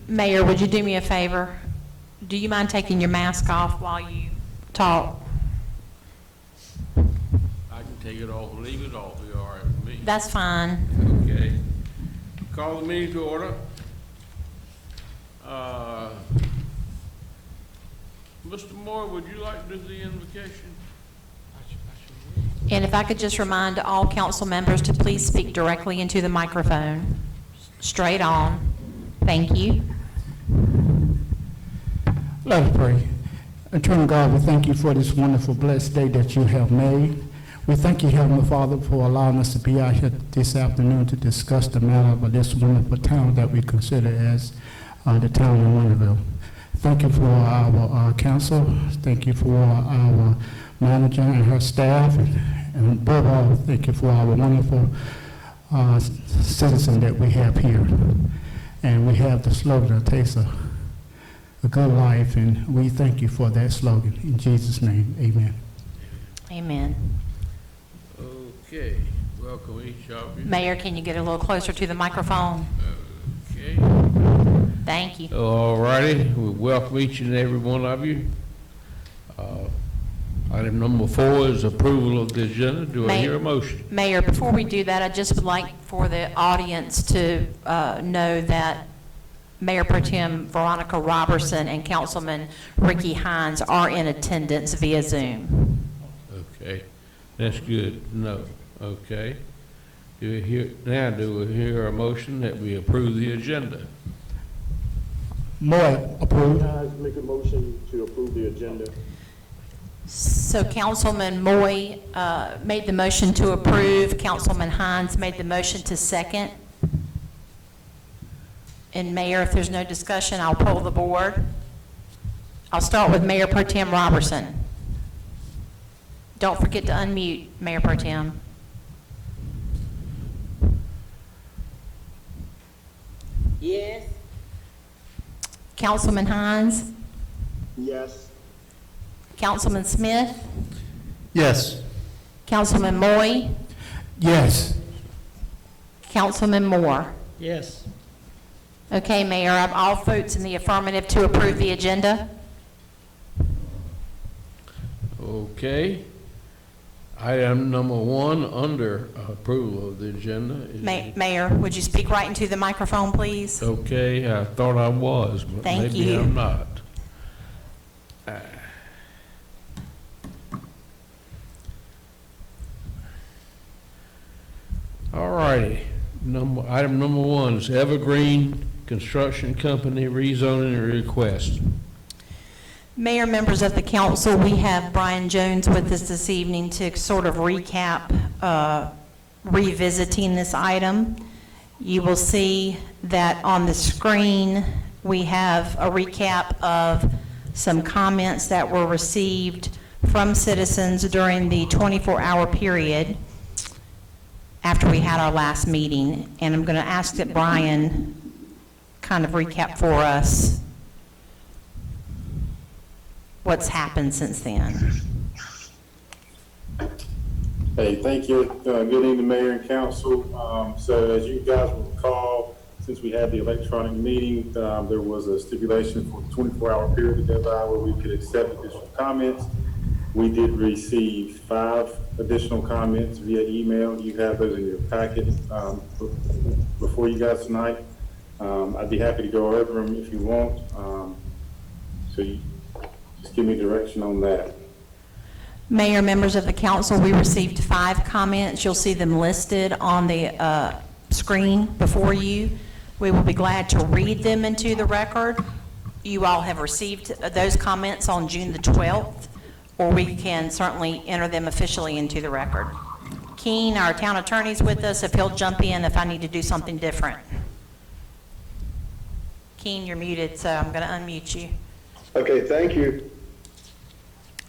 Mayor, would you do me a favor? Do you mind taking your mask off while you talk? I can take it off, leave it off, you're all right with me. That's fine. Okay. Call the meeting to order. Mr. Moore, would you like to do the invocation? And if I could just remind all council members to please speak directly into the microphone. Straight on. Thank you. Let us pray. Eternal God, we thank you for this wonderful, blessed day that you have made. We thank you, Heavenly Father, for allowing us to be out here this afternoon to discuss the matter of this wonderful town that we consider as the town of Winterville. Thank you for our council. Thank you for our manager and her staff. And above all, thank you for our wonderful citizen that we have here. And we have the slogan, "It takes a good life," and we thank you for that slogan. In Jesus' name, amen. Amen. Okay. Welcome each of you. Mayor, can you get a little closer to the microphone? Okay. Thank you. All righty. We welcome each and every one of you. Item number 4 is approval of the agenda. Do I hear a motion? Mayor, before we do that, I just would like for the audience to know that Mayor Pro Tem Veronica Robertson and Councilman Ricky Hines are in attendance via Zoom. Okay. That's good. No. Okay. Do we hear a motion that we approve the agenda? Moore, approved. Guys, make a motion to approve the agenda. So Councilman Moy made the motion to approve. Councilman Hines made the motion to second. And Mayor, if there's no discussion, I'll poll the board. I'll start with Mayor Pro Tem Robertson. Don't forget to unmute, Mayor Pro Tem. Yes. Councilman Hines? Yes. Councilman Smith? Yes. Councilman Moy? Yes. Councilman Moore? Yes. Okay, Mayor, I have all votes in the affirmative to approve the agenda. Okay. Item number 1 under approval of the agenda is... Mayor, would you speak right into the microphone, please? Okay, I thought I was, but Thank maybe you. I'm not. All righty. Item number 1 is Evergreen Construction Company rezoning request. Mayor, members of the council, we have Brian Jones with us this evening to sort of recap revisiting this item. You will see that on the screen we have a recap of some comments that were received from citizens during the 24-hour period after we had our last meeting. And I'm going to ask that Brian kind of recap for us what's happened since then. Hey, thank you. Good evening, Mayor and Council. So as you guys will recall, since we had the electronic meeting, there was a stipulation for the 24-hour period to go by where we could accept additional comments. We did receive 5 additional comments via email. You have those in your packet before you guys tonight. I'd be happy to go over them if you want. So you just give me direction on that. Mayor, members of the council, we received 5 comments. You'll see them listed on the screen before you. We will be glad to read them into the record. You all have received those comments on June the 12th, or we can certainly enter them officially into the record. Keene, our town attorney, is with us, if he'll jump in if I need to do something different. Keene, you're muted, so I'm going to unmute you. Okay, thank you.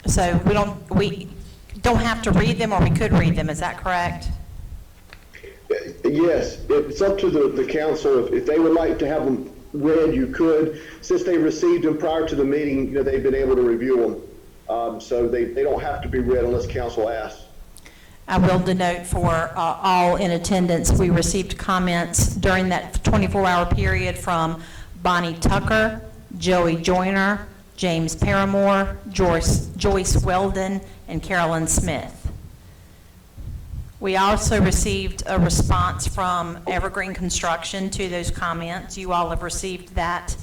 So we don't have to read them, or we could read them, is that correct? Yes, it's up to the council. If they would like to have them read, you could. Since they received them prior to the meeting, they've been able to review them. So they don't have to be read unless council asks. I will denote for all in attendance, we received comments during that 24-hour period from Bonnie Tucker, Joey Joyner, James Paramore, Joyce Weldon, and Carolyn Smith. We also received a response from Evergreen Construction to those comments. You all have received that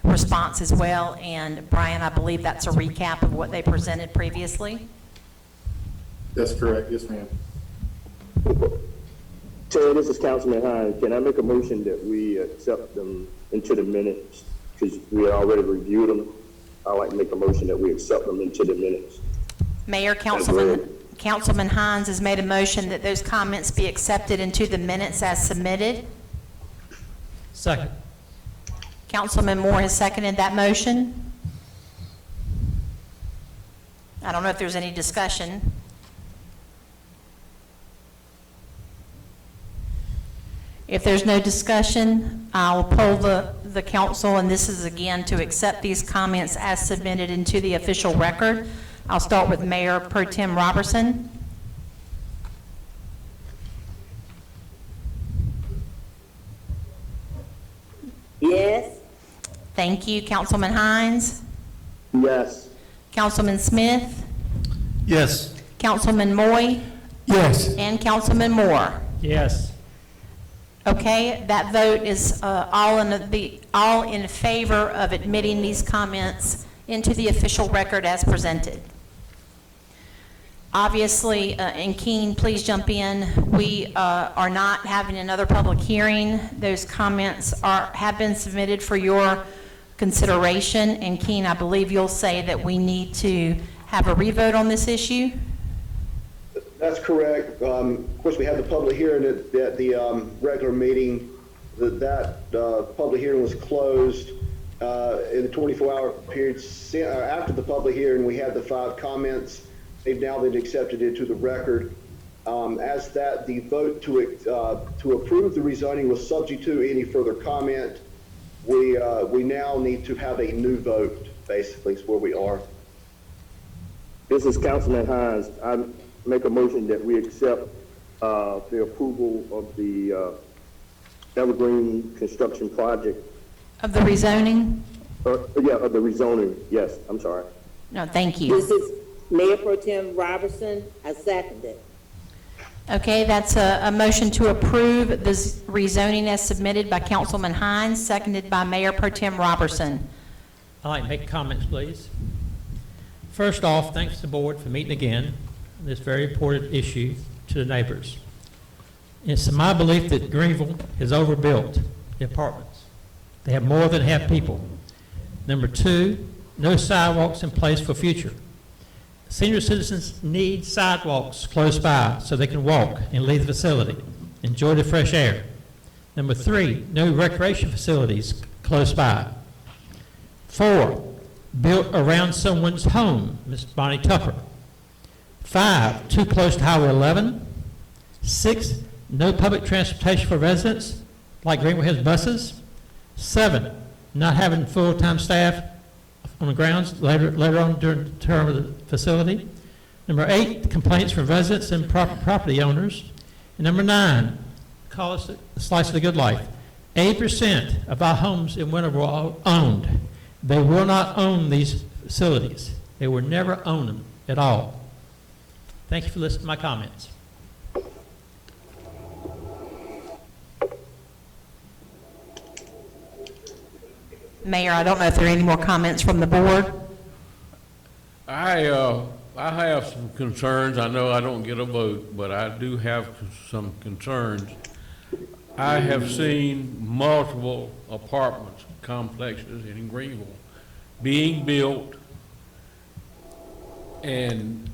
response as well, and Brian, I believe that's a recap of what they presented previously. That's correct, yes, ma'am. Terry, this is Councilman Hines. Can I make a motion that we accept them into the minutes? Because we had already reviewed them. I'd like to make a motion that we accept them into the minutes. Mayor, Councilman Hines has made a motion that those comments be accepted into the minutes as submitted. Second. Councilman Moore has seconded that motion. I don't know if there's any discussion. If there's no discussion, I'll poll the council, and this is again to accept these comments as submitted into the official record. I'll start with Mayor Pro Tem Robertson. Yes. Thank you. Councilman Hines? Yes. Councilman Smith? Yes. Councilman Moy? Yes. And Councilman Moore? Yes. Okay, that vote is all in favor of admitting these comments into the official record as presented. Obviously, and Keen, please jump in. We are not having another public hearing. Those comments have been submitted for your consideration. And Keen, I believe you'll say that we need to have a revote on this issue. That's correct. Of course, we had the public hearing at the regular meeting. That public hearing was closed in the 24-hour period. After the public hearing, we had the 5 comments. They've now been accepted into the record. As that, the vote to approve the rezoning was subject to any further comment. We now need to have a new vote, basically, is where we are. This is Councilman Hines. I make a motion that we accept the approval of the Evergreen construction project. Of the rezoning? Of the rezoning. Yes, I'm sorry. No, thank you. This is Mayor Pro Tem Robertson. I second it. Okay, that's a motion to approve this rezoning as submitted by Councilman Hines, seconded by Mayor Pro Tem Robertson. I'd like to make comments, please. First off, thanks to the board for meeting again on this very important issue to the neighbors. It's my belief that Greenville is overbuilt, the apartments. They have more than half people. Number 2, no sidewalks in place for future. Senior citizens need sidewalks close by so they can walk and leave the facility, enjoy the fresh air. Number 3, no recreation facilities close by. 4, built around someone's home, Ms. Bonnie Tucker. 5, too close to Highway 11. 6, no public transportation for residents, like Greenville has buses. 7, not having full-time staff on the grounds later on during the term of the facility. Number 8, complaints from residents and property owners. And number 9, call us a slice of the good life. 80% of our homes in Winterville are owned. They will not own these facilities. They will never own them at all. Thank you for listening to my comments. Mayor, I don't know if there are any more comments from the board. I have some concerns. I know I don't get a vote, but I do have some concerns. I have seen multiple apartments, complexes in Greenville being built, and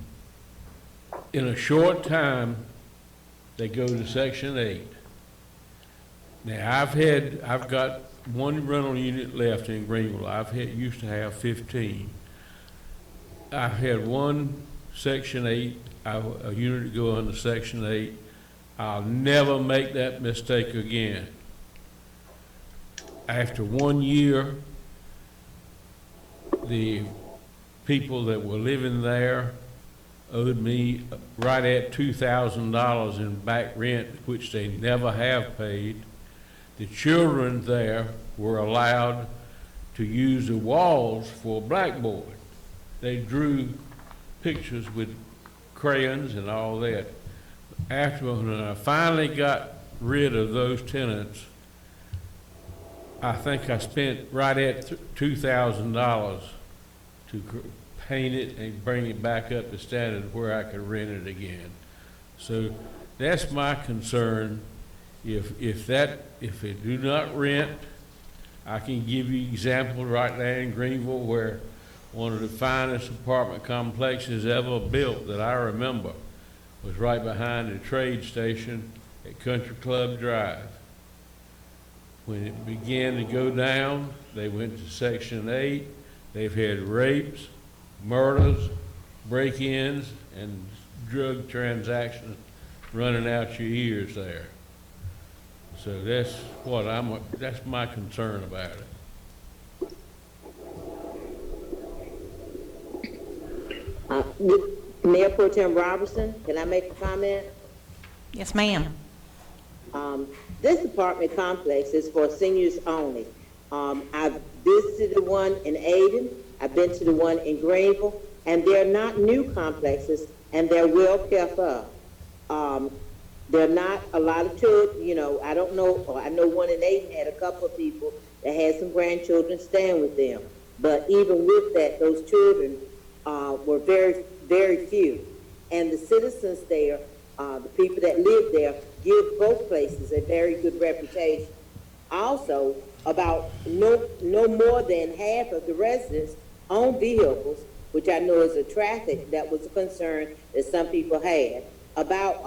in a short time, they go to Section 8. Now, I've got one rental unit left in Greenville. Used to have 15. I've had one Section 8, a unit go under Section 8. I'll never make that mistake again. After 1 year, the people that were living there owed me right at $2,000 in back rent, which they never have paid. the children there were allowed to use the walls for a blackboard. They drew pictures with crayons and all that. After when I finally got rid of those tenants, I think I spent right at $2,000 to paint it and bring it back up to standard where I could rent it again. So that's my concern. If they do not rent, I can give you examples right there in Greenville where one of the finest apartment complexes ever built that I remember was right behind the trade station at Country Club Drive. When it began to go down, they went to Section 8. They've had rapes, murders, break-ins, and drug transactions running out your ears there. So that's my concern about it. Mayor Pro Tem Robertson, can I make a comment? Yes, ma'am. This apartment complex is for seniors only. I've visited the one in Aden, I've been to the one in Greenville, and they're not new complexes, and they're well kept up. There are not a lot of children, I don't know, or I know one in Aden had a couple of people that had some grandchildren staying with them. But even with that, those children were very, very few. And the citizens there, the people that live there, give both places a very good reputation. Also, about no more than half of the residents own vehicles, which I know is a traffic that was a concern that some people had about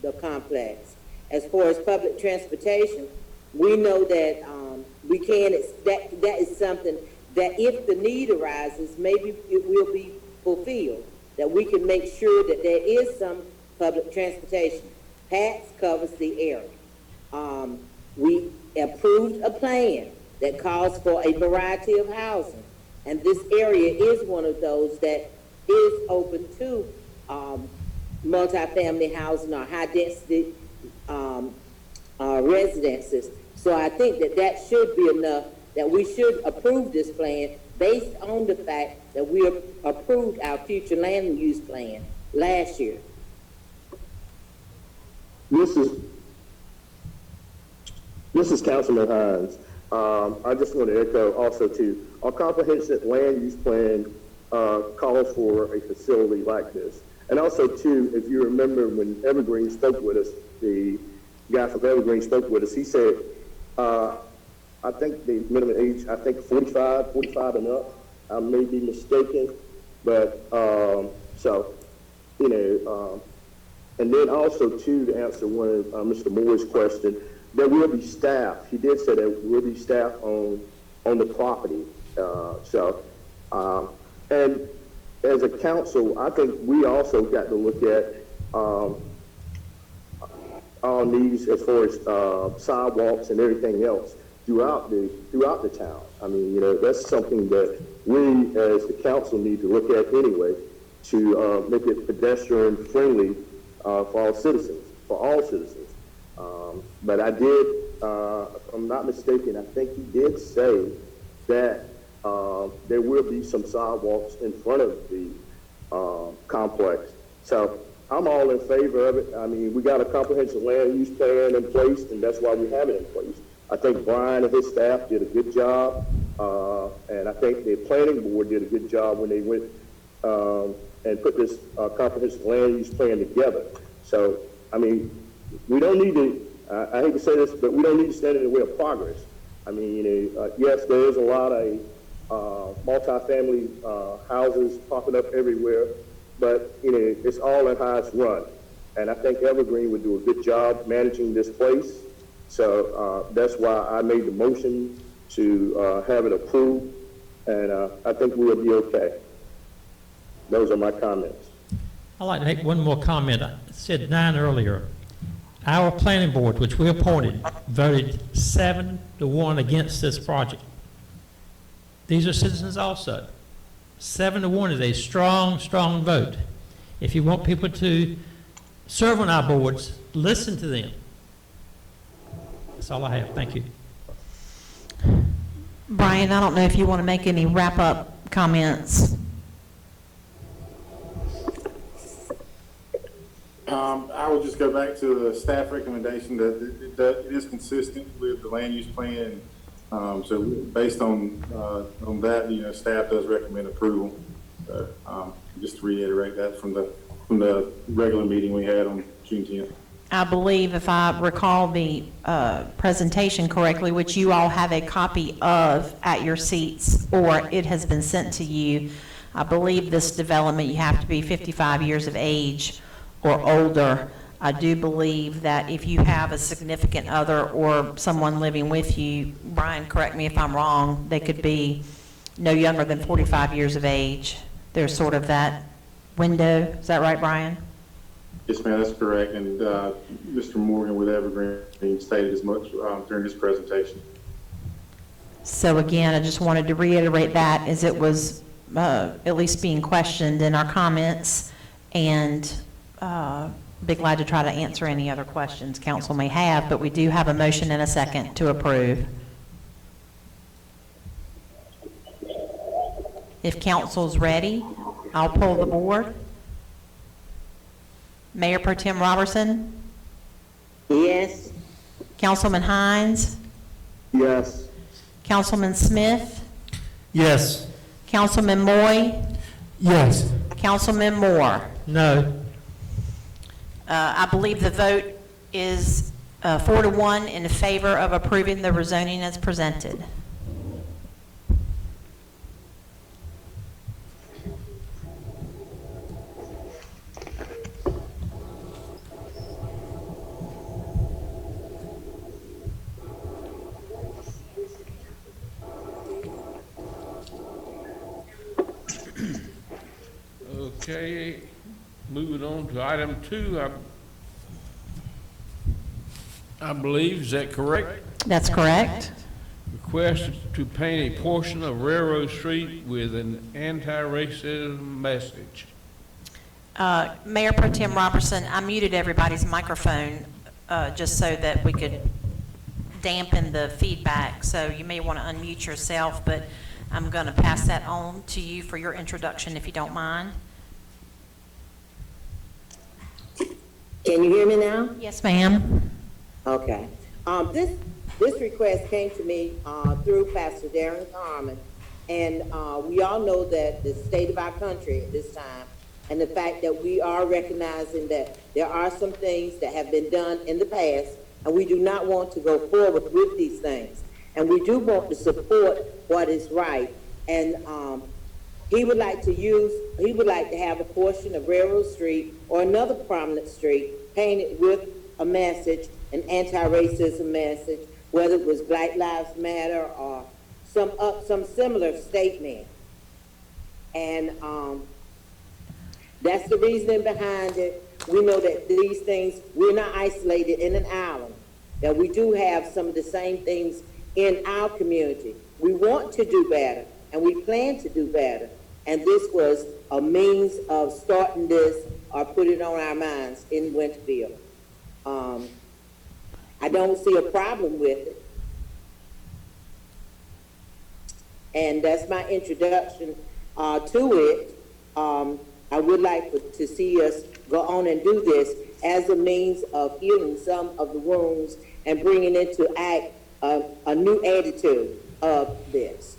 the complex. As far as public transportation, we know that that is something that if the need arises, maybe it will be fulfilled, that we can make sure that there is some public transportation. PATS covers the area. We approved a plan that calls for a variety of housing, and this area is one of those that is open to multifamily housing or high-density residences. So I think that should be enough, that we should approve this plan based on the fact that we approved our future land use plan last year. This is Councilman Hines. I just want to echo also too, our comprehensive land use plan calls for a facility like this. And also too, if you remember when Evergreen spoke with us, the guy from Evergreen spoke with us, he said, I think the minimum age, I think 45 and up. I may be mistaken, but and then also too, to answer one of Mr. Moore's question, there will be staff. He did say there will be staff on the property. And as a council, I think we also got to look at our needs as far as sidewalks and everything else throughout the town. I mean, that's something that we as the council need to look at anyway to make it pedestrian friendly for all citizens. But I did, if I'm not mistaken, I think he did say that there will be some sidewalks in front of the complex. So I'm all in favor of it. I mean, we got a comprehensive land use plan in place, and that's why we have it in place. I think Brian and his staff did a good job, and I think the planning board did a good job when they went and put this comprehensive land use plan together. So, I mean, we don't need to, I hate to say this, but we don't need to stand in the way of progress. I mean, yes, there is a lot of multifamily houses popping up everywhere, but, it's all in Highest Run. And I think Evergreen would do a good job managing this place. So that's why I made the motion to have it approved, and I think we'll be okay. Those are my comments. I'd like to make one more comment. I said 9 earlier. Our planning board, which we appointed, voted 7-1 against this project. These are citizens also. 7-1 is a strong, strong vote. If you want people to serve on our boards, listen to them. That's all I have. Thank you. Brian, I don't know if you want to make any wrap-up comments. I would just go back to the staff recommendation that it is consistent with the land use plan. So based on that, staff does recommend approval. Just to reiterate that from the regular meeting we had on June 10th. I believe, if I recall the presentation correctly, which you all have a copy of at your seats, or it has been sent to you, I believe this development, you have to be 55 years of age or older. I do believe that if you have a significant other or someone living with you, Brian, correct me if I'm wrong, they could be no younger than 45 years of age. There's sort of that window. Is that right, Brian? Yes, ma'am, that's correct. And Mr. Morgan with Evergreen stated as much during his presentation. So again, I just wanted to reiterate that as it was at least being questioned in our comments, and be glad to try to answer any other questions council may have, but we do have a motion and a second to approve. If council's ready, I'll pull the board. Mayor Pro Tem Robertson? Yes. Councilman Hines? Yes. Councilman Smith? Yes. Councilman Moy? Yes. Councilman Moore? No. I believe the vote is 4-1 in favor of approving the rezoning as presented. Okay, moving on to item 2, I believe, is that correct? That's correct. Request to paint a portion of Railroad Street with an anti-racism message. Mayor Pro Tem Robertson, I muted everybody's microphone just so that we could dampen the feedback. So you may want to unmute yourself, but I'm going to pass that on to you for your introduction, if you don't mind. Can you hear me now? Yes, ma'am. Okay. This request came to me through Pastor Darren Carmen, and we all know that the state of our country at this time, and the fact that we are recognizing that there are some things that have been done in the past, and we do not want to go forward with these things. And we do want to support what is right. And he would like to have a portion of Railroad Street or another prominent street painted with a message, an anti-racism message, whether it was Black Lives Matter or some similar statement. And that's the reasoning behind it. We know that these things, we're not isolated in an island, that we do have some of the same things in our community. We want to do better, and we plan to do better. And this was a means of starting this or put it on our minds in Winterville. I don't see a problem with it. And that's my introduction to it. I would like to see us go on and do this as a means of healing some of the wounds and bringing into act a new attitude of this.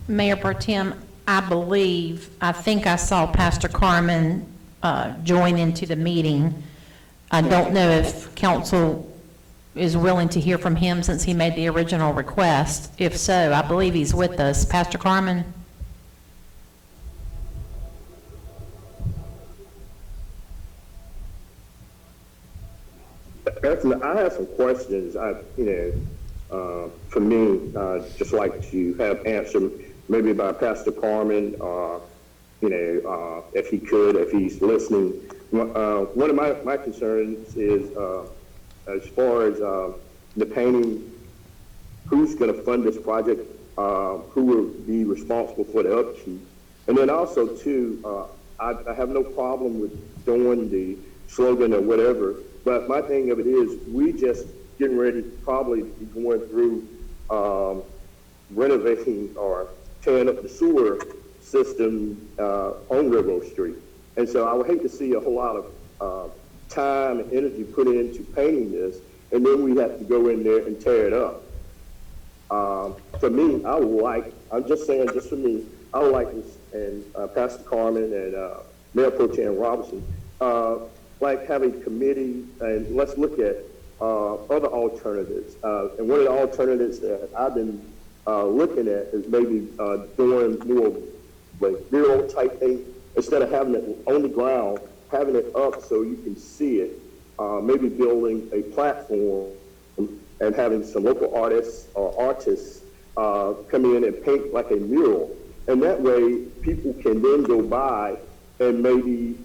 Mayor Pro Tem, I think I saw Pastor Carmen join into the meeting. I don't know if council is willing to hear from him since he made the original request. If so, I believe he's with us. Pastor Carmen? I have some questions, for me, just like to have answered maybe by Pastor Carmen, or, if he could, if he's listening. One of my concerns is, as far as the painting, who's going to fund this project, who will be responsible for the upkeep. And then also, too, I have no problem with doing the slogan or whatever, but my thing of it is, we just getting ready to probably be going through renovating or tearing up the sewer system on Railroad Street. And so I would hate to see a whole lot of time and energy put into painting this, and then we have to go in there and tear it up. For me, I'm just saying, just for me, I would like this, and Pastor Carmen and Mayor Pro Tem Robinson, like have a committee, and let's look at other alternatives. And one of the alternatives that I've been looking at is maybe doing more like mural type thing, instead of having it on the ground, having it up so you can see it. Maybe building a platform and having some local artists come in and paint like a mural. And that way people can then go by and maybe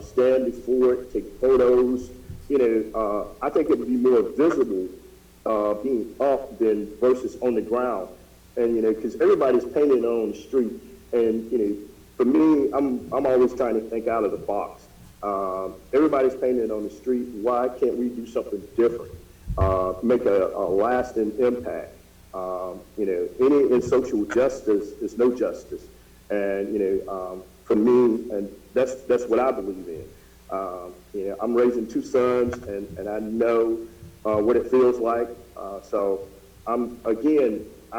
stand before it, take photos. I think it would be more visible being up than versus on the ground. And, because everybody's painting on the street. And, for me, I'm always trying to think out of the box. Everybody's painting on the street. Why can't we do something different? Make a lasting impact. Any in social justice is no justice. And, for me, and that's what I believe in. I'm raising 2 sons, and I know what it feels like. So I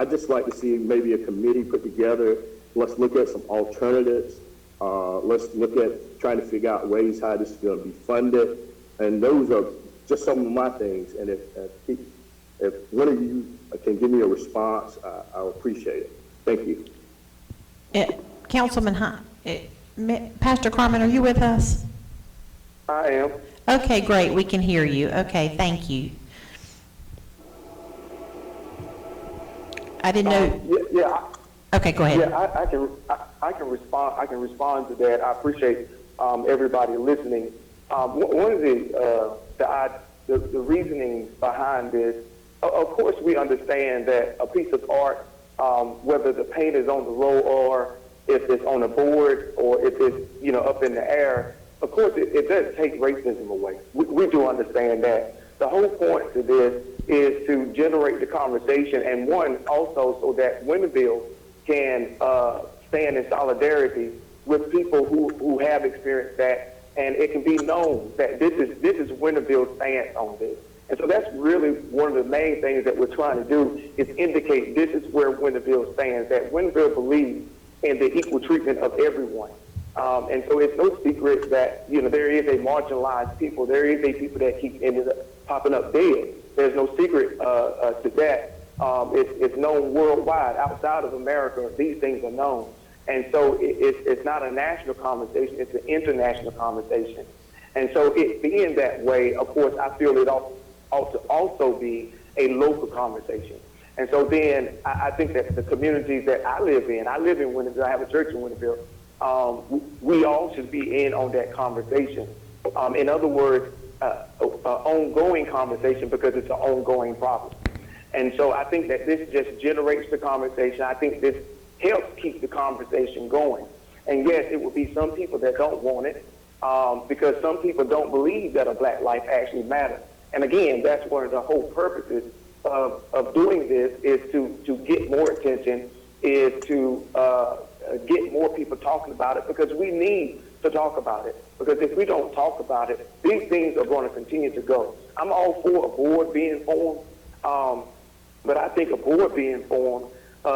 just like to see maybe a committee put together. Let's look at some alternatives. Let's look at trying to figure out ways how this is going to be funded. And those are just some of my things. And if one of you can give me a response, I'll appreciate it. Thank you. Councilman Pastor Carmen, are you with us? I am. Okay, great. We can hear you. Okay, thank you. I didn't know. Yeah. Okay, go ahead. Yeah, I can respond. I can respond to that. I appreciate everybody listening. One of the reasoning behind this, of course, we understand that a piece of art, whether the paint is on the roll or if it's on a board or if it's up in the air, of course, it does take racism away. We do understand that. The whole point to this is to generate the conversation, and one also so that Winterville can stand in solidarity with people who have experienced that, and it can be known that this is Winterville's stance on this. And so that's really one of the main things that we're trying to do is indicate this is where Winterville stands, that Winterville believes in the equal treatment of everyone. And so it's no secret that, there is a marginalized people. There is a people that keep ended up popping up dead. There's no secret to that. It's known worldwide. Outside of America, these things are known. And so it's not a national conversation. It's an international conversation. And so it being that way, of course, I feel it ought to also be a local conversation. And so then I think that the communities that I live in Winterville, I have a church in Winterville, we all should be in on that conversation. In other words, ongoing conversation, because it's an ongoing problem. And so I think that this just generates the conversation. I think this helps keep the conversation going. And yes, it will be some people that don't want it, because some people don't believe that a black life actually matters. And again, that's one of the whole purposes of doing this, is to get more attention, is to get more people talking about it, because we need to talk about it. Because if we don't talk about it, these things are going to continue to go. I'm all for a board being formed, but I think a board being formed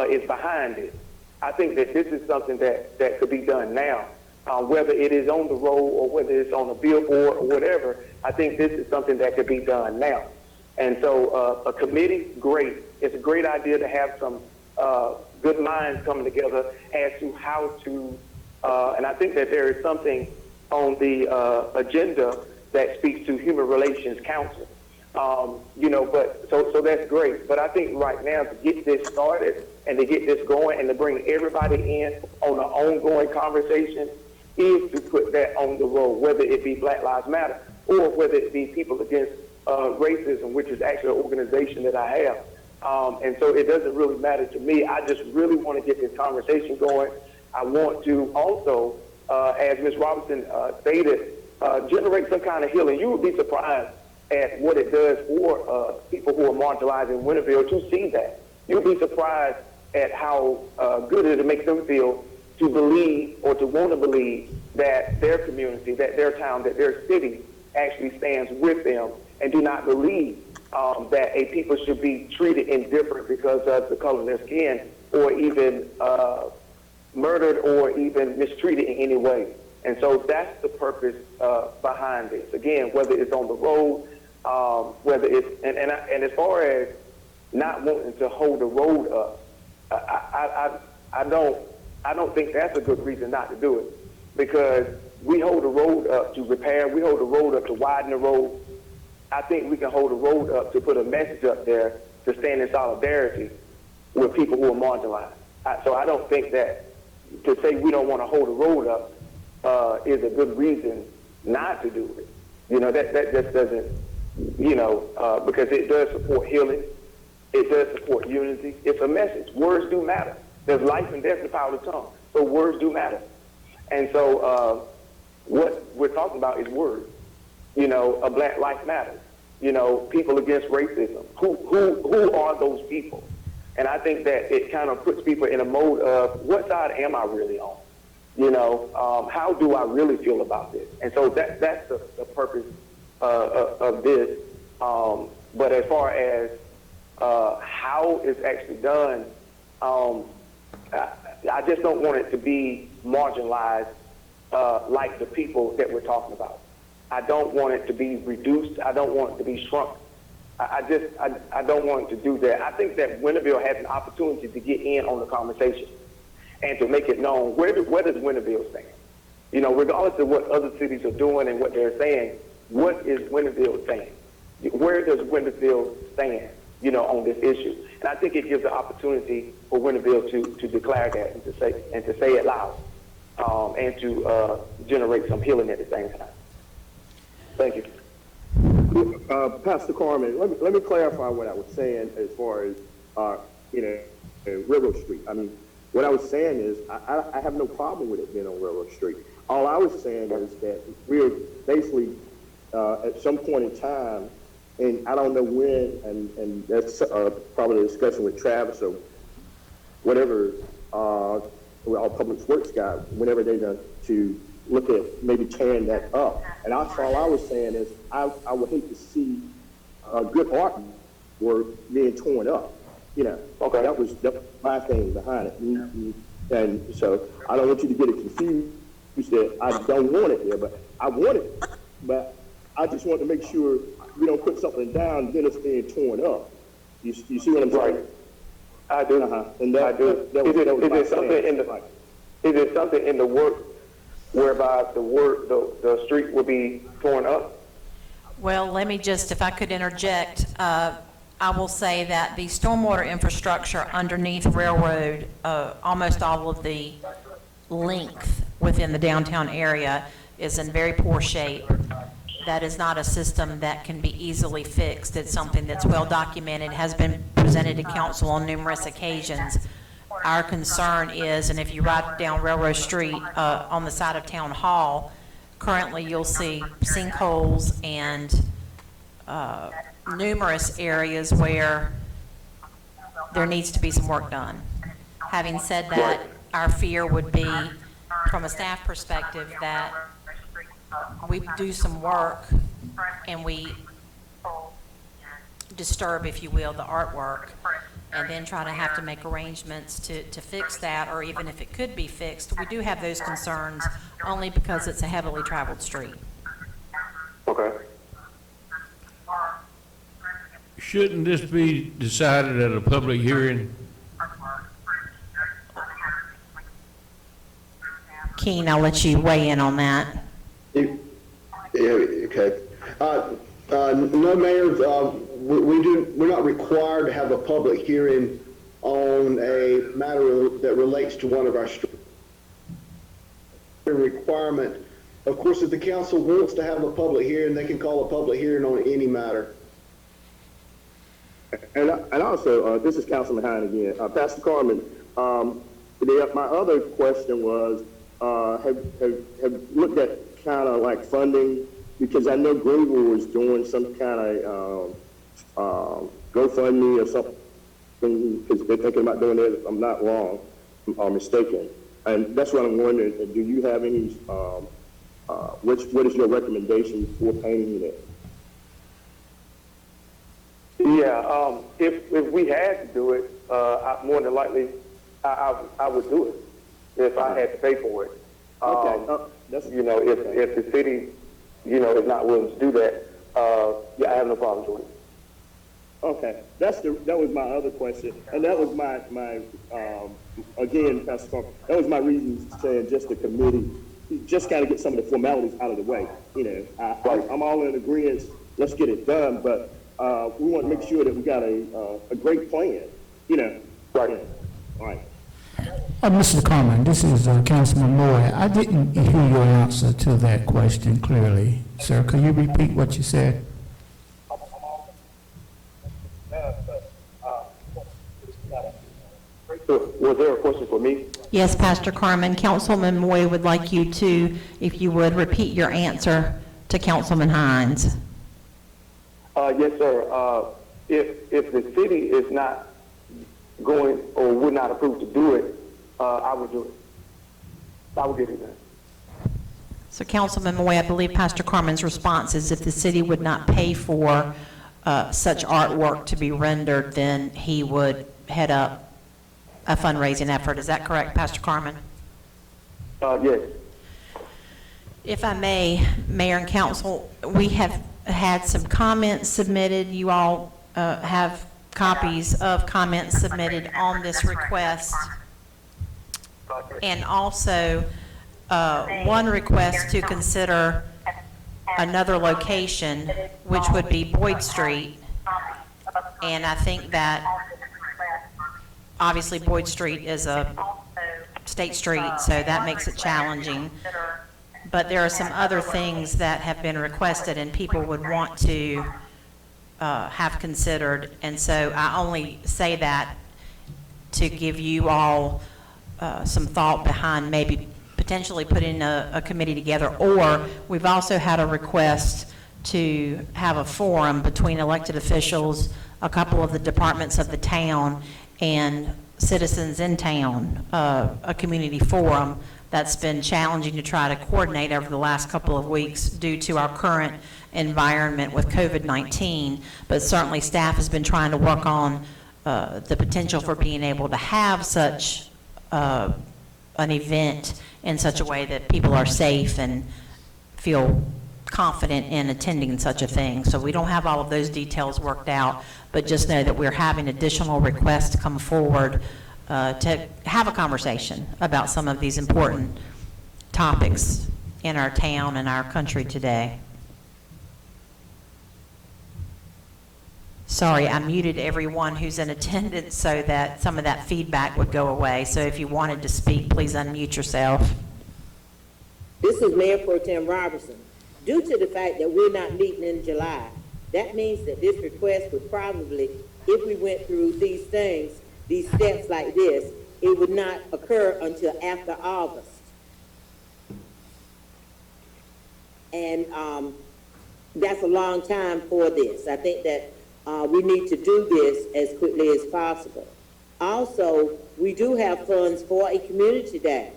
is behind it. I think that this is something that could be done now, whether it is on the road or whether it's on a billboard or whatever. I think this is something that could be done now. And so a committee, great. It's a great idea to have some good minds coming together as to how to, and I think that there is something on the agenda that speaks to Human Relations Council. But so that's great. But I think right now to get this started and to get this going and to bring everybody in on an ongoing conversation is to put that on the road, whether it be Black Lives Matter or whether it be People Against Racism, which is actually an organization that I have. And so it doesn't really matter to me. I just really want to get this conversation going. I want to also, as Ms. Robinson stated, generate some kind of healing. You would be surprised at what it does for people who are marginalized in Winterville to see that. You'll be surprised at how good it makes them feel to believe or to want to believe that their community, that their town, that their city actually stands with them, and do not believe that a people should be treated indifferent because of the color of their skin, or even murdered or even mistreated in any way. And so that's the purpose behind this. Again, whether it's on the road, whether it's, and as far as not wanting to hold the road up, I don't think that's a good reason not to do it, because we hold the road up to repair, we hold the road up to widen the road. I think we can hold the road up to put a message up there to stand in solidarity with people who are marginalized. So I don't think that to say we don't want to hold the road up is a good reason not to do it. You know, that just doesn't, you know, because it does support healing. It does support unity. It's a message. Words do matter. There's life and death in the power of the tongue. So words do matter. And so what we're talking about is words. You know, a Black Lives Matter. You know, people against racism. Who are those people? And I think that it kind of puts people in a mode of, what side am I really on? You know, how do I really feel about this? And so that's the purpose of this. But as far as how it's actually done, I just don't want it to be marginalized like the people that we're talking about. I don't want it to be reduced. I don't want it to be shrunk. I don't want it to do that. I think that Winterville has an opportunity to get in on the conversation and to make it known, where does Winterville stand? You know, regardless of what other cities are doing and what they're saying, what is Winterville saying? Where does Winterville stand, you know, on this issue? And I think it gives the opportunity for Winterville to declare that and to say it loud, and to generate some healing at the same time. Thank you. Pastor Carmen, let me clarify what I was saying as far as, you know, Railroad Street. I mean, what I was saying is I have no problem with it being on Railroad Street. All I was saying is that we're basically at some point in time, and I don't know when, and that's probably a discussion with Travis or whatever, with our public works guy, whenever they're going to look at maybe tearing that up. And all I was saying is I would hate to see good artwork being torn up. You know, okay, that was my thing behind it. And so I don't want you to get it confused that I don't want it there, but I want it. But I just want to make sure we don't put something down and then it's being torn up. You see what I'm saying? Right. I do. And that, I do. Is it something in the work whereby the street will be torn up? Well, let me just, if I could interject, I will say that the stormwater infrastructure underneath Railroad, almost all of the length within the downtown area is in very poor shape. That is not a system that can be easily fixed. It's something that's well documented, has been presented to council on numerous occasions. Our concern is, and if you ride down Railroad Street on the side of Town Hall, currently you'll see sinkholes and numerous areas where there needs to be some work done. Having said that, our fear would be, from a staff perspective, that we do some work and we disturb, if you will, the artwork, and then try to have to make arrangements to fix that, or even if it could be fixed. We do have those concerns only because it's a heavily traveled street. Okay. Shouldn't this be decided at a public hearing? Keen, I'll let you weigh in on that. Yeah, okay. No, Mayor, we're not required to have a public hearing on a matter that relates to one of our streets. Requirement. Of course, if the council wants to have a public hearing, they can call a public hearing on any matter. And also, this is Councilman Hine again. Pastor Carmen, my other question was, have looked at kind of like funding because I know Greenville was doing some kind of GoFundMe or something, because they're thinking about doing it, if I'm not wrong or mistaken. And that's what I'm wondering, do you have any, what is your recommendation for painting it? Yeah, if we had to do it, more than likely, I would do it if I had to pay for it. You know, if the city, you know, is not willing to do that, yeah, I have no problem doing it. Okay, that was my other question, and that was my again, Pastor Carter, that was my reason saying just the committee, just got to get some of the formalities out of the way. You know, I'm all in agreement. Let's get it done, but we want to make sure that we got a great plan. You know, right? All right. Mr. Carmen, this is Councilman Moore. I didn't hear your answer to that question clearly. Sir, could you repeat what you said? Was there a question for me? Yes, Pastor Carmen. Councilman Moy would like you to, if you would, repeat your answer to Councilman Hines. Yes, sir. If the city is not going or would not approve to do it, I would do it. I would get it done. So Councilman Moy, I believe Pastor Carmen's response is if the city would not pay for such artwork to be rendered, then he would head up a fundraising effort. Is that correct, Pastor Carmen? Yes. If I may, Mayor and Council, we have had some comments submitted. You all have copies of comments submitted on this request. And also, one request to consider another location, which would be Boyd Street. And I think that obviously Boyd Street is a state street, so that makes it challenging. But there are some other things that have been requested and people would want to have considered. And so I only say that to give you all some thought behind maybe potentially putting a committee together. Or we've also had a request to have a forum between elected officials, a couple of the departments of the town, and citizens in town, a community forum that's been challenging to try to coordinate over the last couple of weeks due to our current environment with COVID-19. But certainly staff has been trying to work on the potential for being able to have such an event in such a way that people are safe and feel confident in attending such a thing. So we don't have all of those details worked out, but just know that we're having additional requests to come forward to have a conversation about some of these important topics in our town and our country today. Sorry, I muted everyone who's in attendance so that some of that feedback would go away. So if you wanted to speak, please unmute yourself. This is Mayor Pro Tem Robertson. Due to the fact that we're not meeting in July, that means that this request would probably, if we went through these things, these steps like this, it would not occur until after August. And that's a long time for this. I think that we need to do this as quickly as possible. Also, we do have funds for a community day.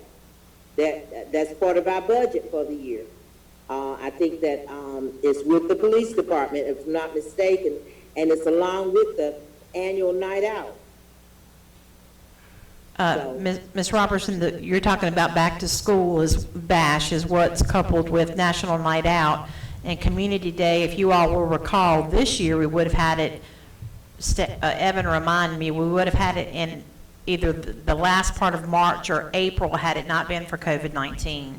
That's part of our budget for the year. I think that it's with the police department, if I'm not mistaken, and it's along with the annual night out. Ms. Robertson, you're talking about back to school is BASH is what's coupled with National Night Out and Community Day. If you all will recall, this year we would have had it, Evan reminded me, we would have had it in either the last part of March or April had it not been for COVID-19.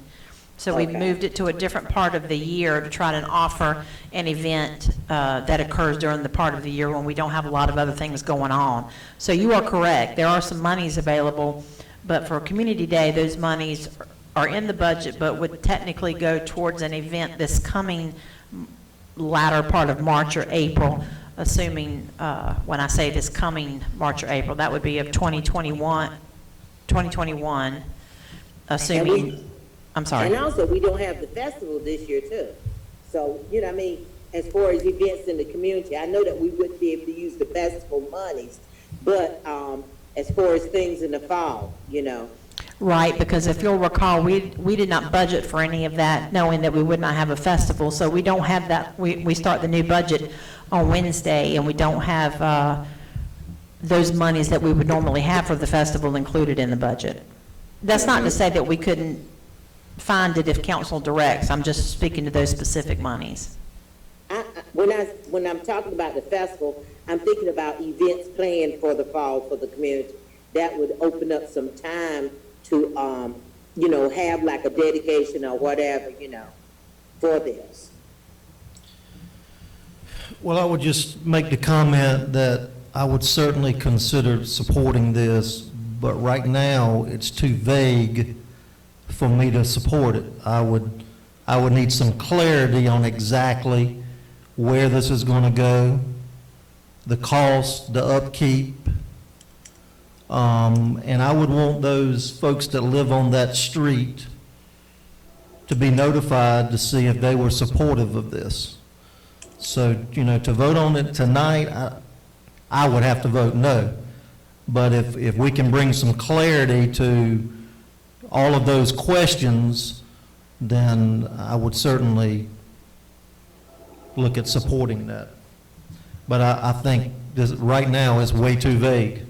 So we've moved it to a different part of the year to try to offer an event that occurs during the part of the year when we don't have a lot of other things going on. So you are correct. There are some monies available, but for Community Day, those monies are in the budget, but would technically go towards an event this coming latter part of March or April, assuming, when I say this coming March or April, that would be of 2021, assuming... I'm sorry. And also, we don't have the festival this year, too. So, you know what I mean? As far as events in the community, I know that we wouldn't be able to use the festival monies, but, as far as things in the fall, you know. Right, because if you'll recall, we did not budget for any of that, knowing that we would not have a festival, so we don't have that, we start the new budget on Wednesday, and we don't have those monies that we would normally have for the festival included in the budget. That's not to say that we couldn't find it if council directs, I'm just speaking to those specific monies. When I'm talking about the festival, I'm thinking about events planned for the fall for the community. That would open up some time to, you know, have like a dedication or whatever, you know, for this. Well, I would just make the comment that I would certainly consider supporting this, but right now, it's too vague for me to support it. I would need some clarity on exactly where this is going to go, the cost, the upkeep, and I would want those folks that live on that street to be notified to see if they were supportive of this. So, you know, to vote on it tonight, I would have to vote no. But if we can bring some clarity to all of those questions, then I would certainly look at supporting that. But I think this right now is way too vague.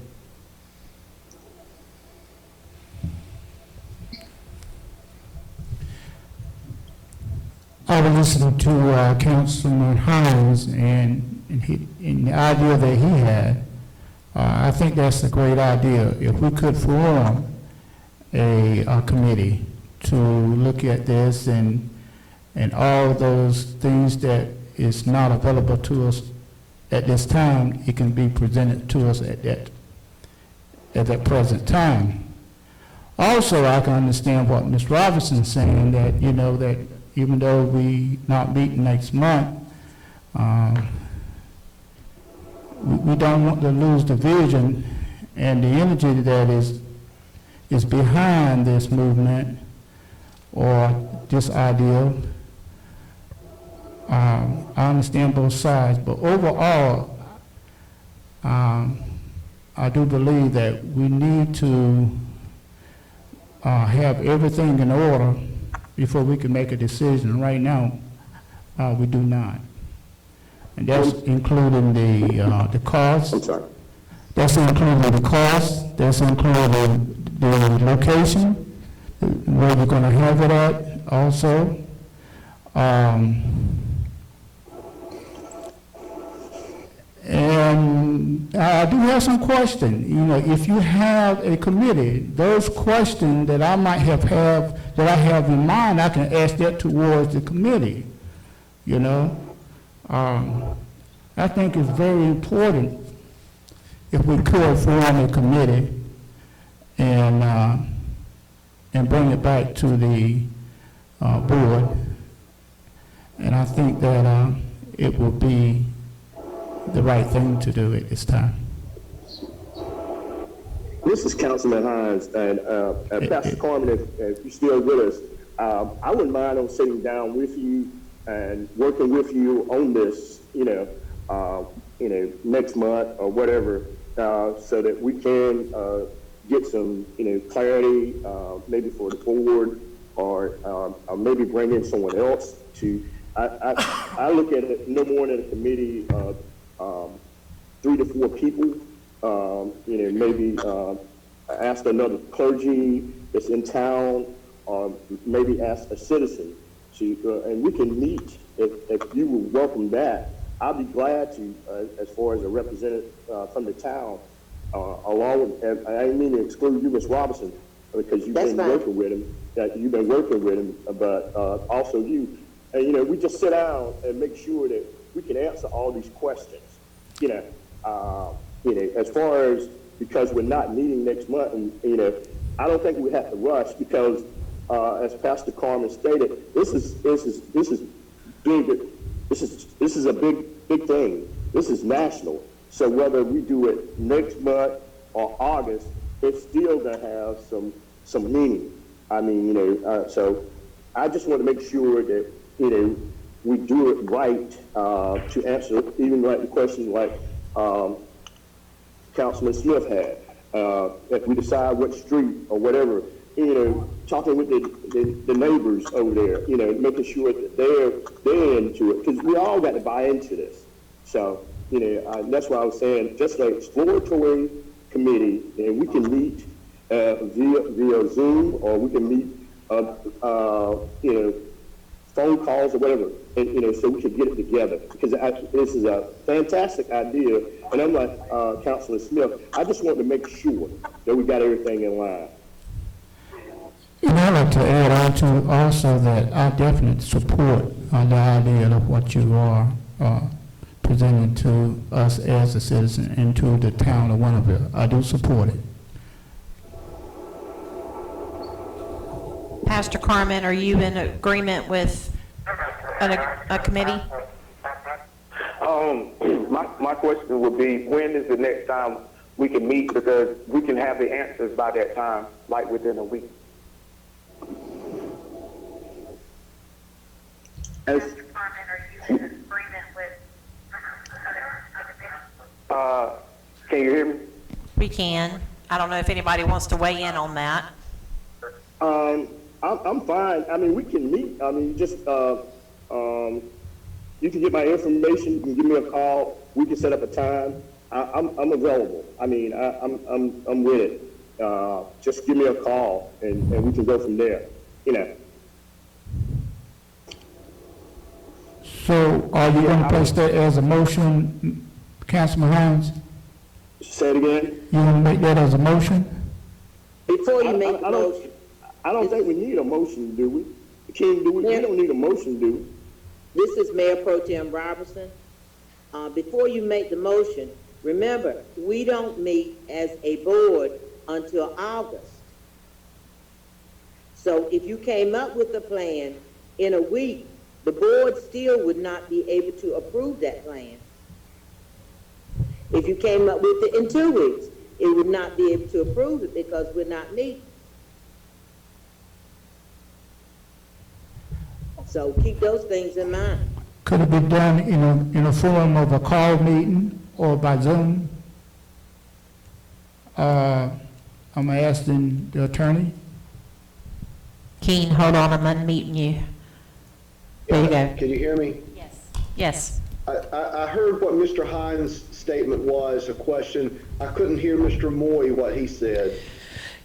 I was listening to Councilman Hines and the idea that he had. I think that's a great idea. If we could form a committee to look at this and all those things that is not available to us at this time, it can be presented to us at that present time. Also, I can understand what Ms. Robinson's saying, that, you know, that even though we not meeting next month, we don't want to lose the vision and the energy that is behind this movement or this idea. I understand both sides, but overall, I do believe that we need to have everything in order before we can make a decision. Right now, we do not. And that's including the cost. I'm sorry. That's including the cost. That's including the location, where we're going to have it at also. And I do have some questions. You know, if you have a committee, those questions that I might have that I have in mind, I can ask that towards the committee. You know, I think it's very important if we could form a committee and bring it back to the board. And I think that it will be the right thing to do at this time. This is Councilman Hines, and Pastor Carmen, if you're still with us, I wouldn't mind on sitting down with you and working with you on this, next month or whatever, so that we can get some, clarity, maybe for the board, or maybe bring in someone else to. I look at it no more than a committee of 3 to 4 people. Maybe ask another clergy that's in town, or maybe ask a citizen to, and we can meet. If you will welcome that, I'll be glad to, as far as a representative from the town, along with, I didn't mean to exclude you, Ms. Robinson, because you've been working with him. You've been working with him, but also you. And, we just sit down and make sure that we can answer all these questions. As far as, because we're not meeting next month, and, I don't think we have to rush, because as Pastor Carmen stated, this is big. This is a big thing. This is national. So whether we do it next month or August, it's still gonna have some meaning. I mean, so I just want to make sure that we do it right, to answer even like the questions like, Councilman Smith had. If we decide what street or whatever, talking with the neighbors over there, making sure that they're into it, because we all got to buy into this. So, that's why I was saying, just an exploratory committee, and we can meet via Zoom, or we can meet, phone calls or whatever, and so we can get it together, because this is a fantastic idea, and I'm like Councilor Smith, I just want to make sure that we got everything in line. And I'd like to add on to also that I definitely support the idea of what you are presenting to us as a citizen and to the town of Winterville. I do support it. Pastor Carmen, are you in agreement with a committee? My question would be, when is the next time we can meet? Because we can have the answers by that time, like within a week. As, Can you hear me? We can. I don't know if anybody wants to weigh in on that. I'm fine. I mean, we can meet. I mean, just you can get my information. You can give me a call. We can set up a time. I'm available. I mean, I'm with it. Just give me a call, and we can go from there. So are you going to place that as a motion, Councilman Hines? Say it again. You want to make that as a motion? Before you make the motion, I don't think we need a motion, do we? King, do we? We don't need a motion, do we? this is Mayor Pro Tem Robertson. Before you make the motion, remember, we don't meet as a board until August. So if you came up with a plan in a week, the board still would not be able to approve that plan. If you came up with it in 2 weeks, it would not be able to approve it because we're not meeting. So keep those things in mind. Could it be done in a form of a call meeting or by Zoom? I'm asking the attorney. Keen, hold on, I'm unmuting you. There you go. Can you hear me? Yes. I heard what Mr. Hines' statement was, a question. I couldn't hear Mr. Moy, what he said.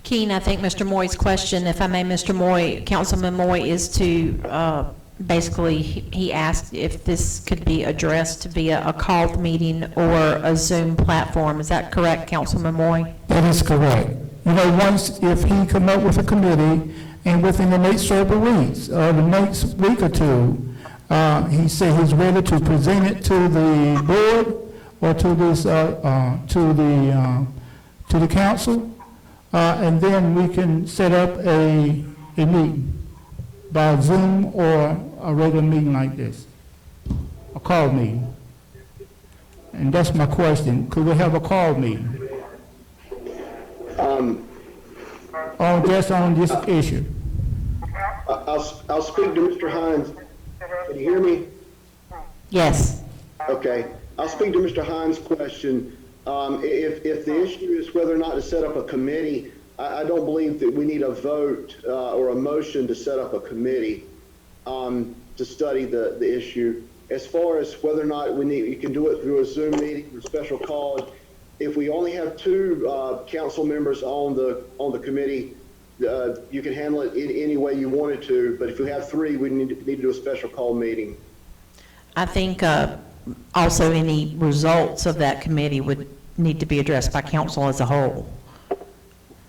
Keen, I think Mr. Moy's question, if I may, Mr. Moy, Councilman Moy, is to, basically, he asked if this could be addressed via a called meeting or a Zoom platform. Is that correct, Councilman Moy? That is correct. Once, if he come up with a committee, and within the next several weeks, the next week or two, he said he's ready to present it to the board or to this, to the council, and then we can set up a meeting by Zoom or a regular meeting like this, a call meeting. And that's my question. Could we have a call meeting? Just on this issue. I'll speak to Mr. Hines. Can you hear me? Yes. Okay. I'll speak to Mr. Hines' question. If the issue is whether or not to set up a committee, I don't believe that we need a vote or a motion to set up a committee to study the issue. As far as whether or not you can do it through a Zoom meeting or special call, if we only have 2 council members on the committee, you can handle it in any way you wanted to. But if you have 3, we need to do a special call meeting. I think also any results of that committee would need to be addressed by council as a whole.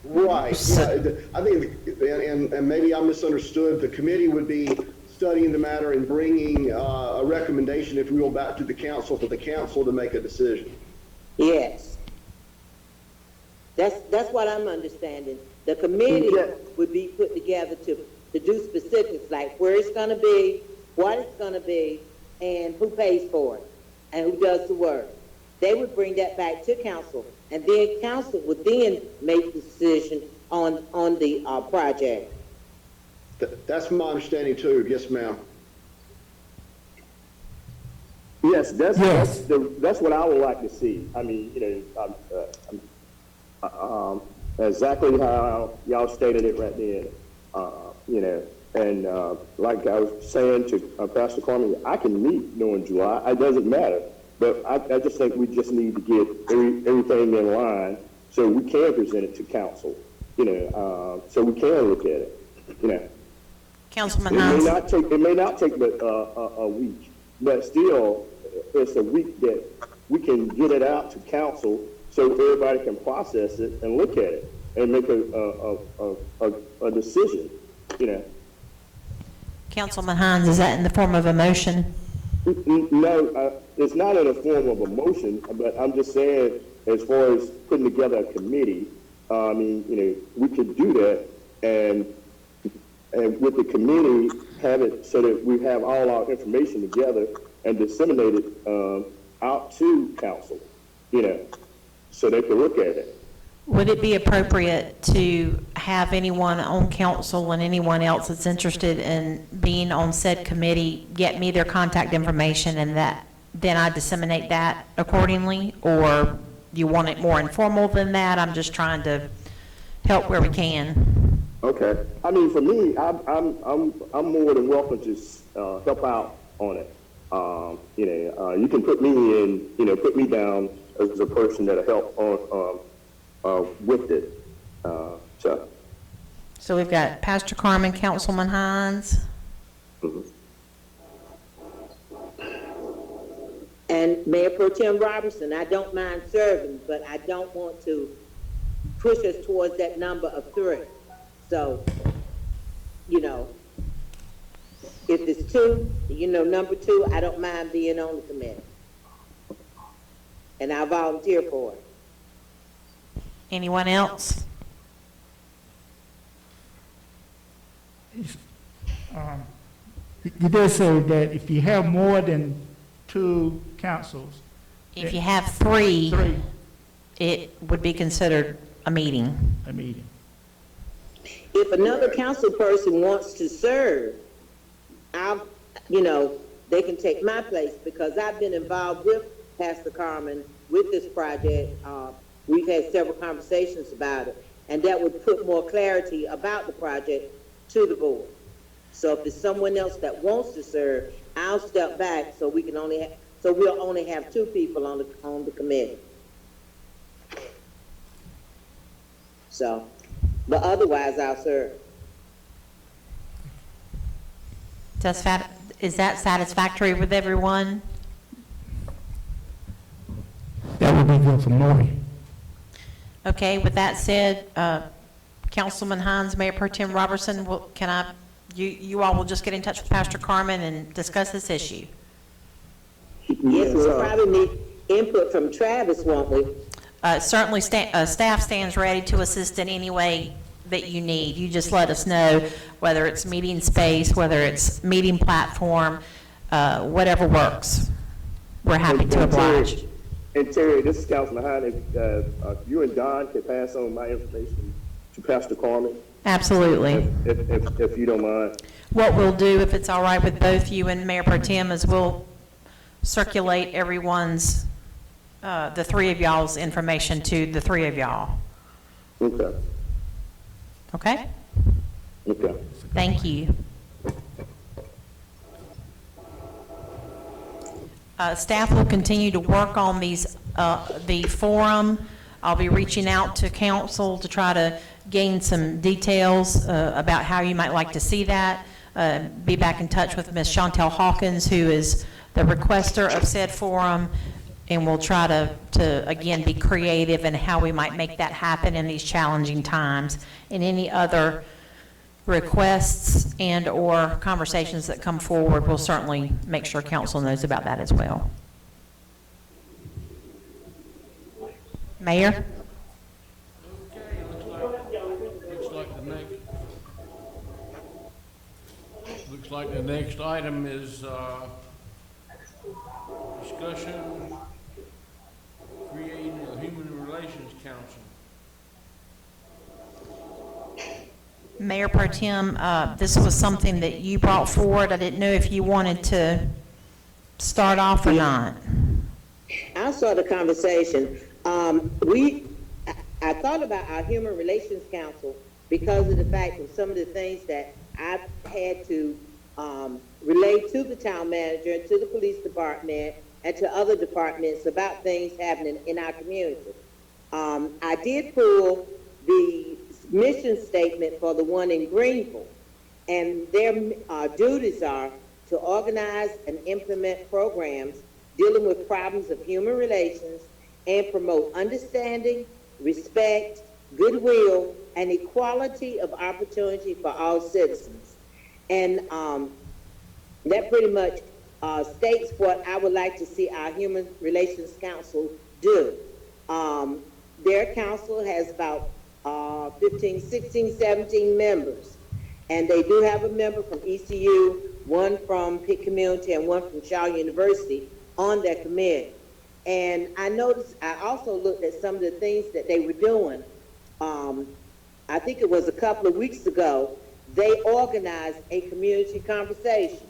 Right. Yeah, I think, and maybe I misunderstood, the committee would be studying the matter and bringing a recommendation, if we will, back to the council for the council to make a decision. Yes. That's what I'm understanding. The committee would be put together to do specifics like where it's going to be, what it's going to be, and who pays for it, and who does the work. They would bring that back to council, and then council would then make the decision on the project. That's my understanding too. Yes, ma'am. Yes, Yes. that's what I would like to see. I mean, exactly how y'all stated it right there. And like I was saying to Pastor Carmen, I can meet during July. It doesn't matter. But I just think we just need to get everything in line so we can present it to council, so we can look at it, Councilman It Hines? may not take but a week, but still, it's a week that we can get it out to council so everybody can process it and look at it and make a decision, Councilman Hines, is that in the form of a motion? No, it's not in the form of a motion, but I'm just saying, as far as putting together a committee, we could do that and with the committee, have it so that we have all our information together and disseminate it out to council, so they can look at it. Would it be appropriate to have anyone on council and anyone else that's interested in being on said committee get me their contact information and then I disseminate that accordingly? Or you want it more informal than that? I'm just trying to help where we can. Okay. I mean, for me, I'm more than welcome to help out on it. You can put me in, put me down as a person that'll help on with it. So we've got Pastor Carmen, Councilman Hines. Mhm. And Mayor Pro Tem Robertson, I don't mind serving, but I don't want to push us towards that number of 3. So, if it's 2, number 2, I don't mind being on the committee. And I volunteer for it. Anyone else? You did say that if you have more than 2 councils, If you have 3, 3, it would be considered a meeting. a meeting. If another council person wants to serve, they can take my place because I've been involved with Pastor Carmen with this project. We've had several conversations about it, and that would put more clarity about the project to the board. So if there's someone else that wants to serve, I'll step back so we'll only have 2 people on the committee. So, but otherwise I'll serve. Is that satisfactory with everyone? That would be good for Maury. Okay, with that said, Councilman Hines, Mayor Pro Tem Robertson, you all will just get in touch with Pastor Carmen and discuss this issue. Yes, we'll probably need input from Travis, won't we? Certainly, staff stands ready to assist in any way that you need. You just let us know whether it's meeting space, whether it's meeting platform, whatever works. We're happy to oblige. And Terry, this is Councilman Hines. If you and Don can pass on my information to Pastor Carmen. Absolutely. If you don't mind. What we'll do, if it's all right with both you and Mayor Pro Tem, is we'll circulate everyone's, the 3 of y'all's information to the 3 of y'all. Okay. Okay? Okay. Thank you. Staff will continue to work on the forum. I'll be reaching out to council to try to gain some details about how you might like to see that. Be back in touch with Ms. Chantel Hawkins, who is the requester of said forum, and we'll try to again, be creative in how we might make that happen in these challenging times. And any other requests and/or conversations that come forward, we'll certainly make sure council knows about that as well. Mayor? Looks like the next item is discussion creating a Human Relations Council. Mayor Pro Tem, this was something that you brought forward. I didn't know if you wanted to start off or not? I'll start the conversation. I thought about our Human Relations Council because of the fact of some of the things that I've had to relate to the town manager, to the police department, and to other departments about things happening in our community. I did pull the mission statement for the one in Greenville, and their duties are to organize and implement programs dealing with problems of human relations and promote understanding, respect, goodwill, and equality of opportunity for all citizens. And that pretty much states what I would like to see our Human Relations Council do. Their council has about 15, 16, 17 members. And they do have a member from ECU, one from Pitt Community, and one from Shaw University on their committee. And I also looked at some of the things that they were doing. I think it was a couple of weeks ago, they organized a community conversation.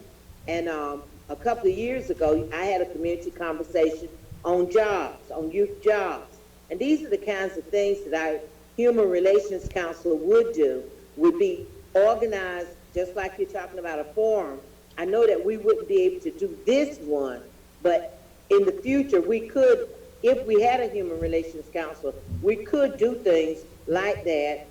And a couple of years ago, I had a community conversation on jobs, on youth jobs. And these are the kinds of things that our Human Relations Council would do, would be organized, just like you're talking about a forum. I know that we wouldn't be able to do this one, but in the future, we could, if we had a Human Relations Council, we could do things like that,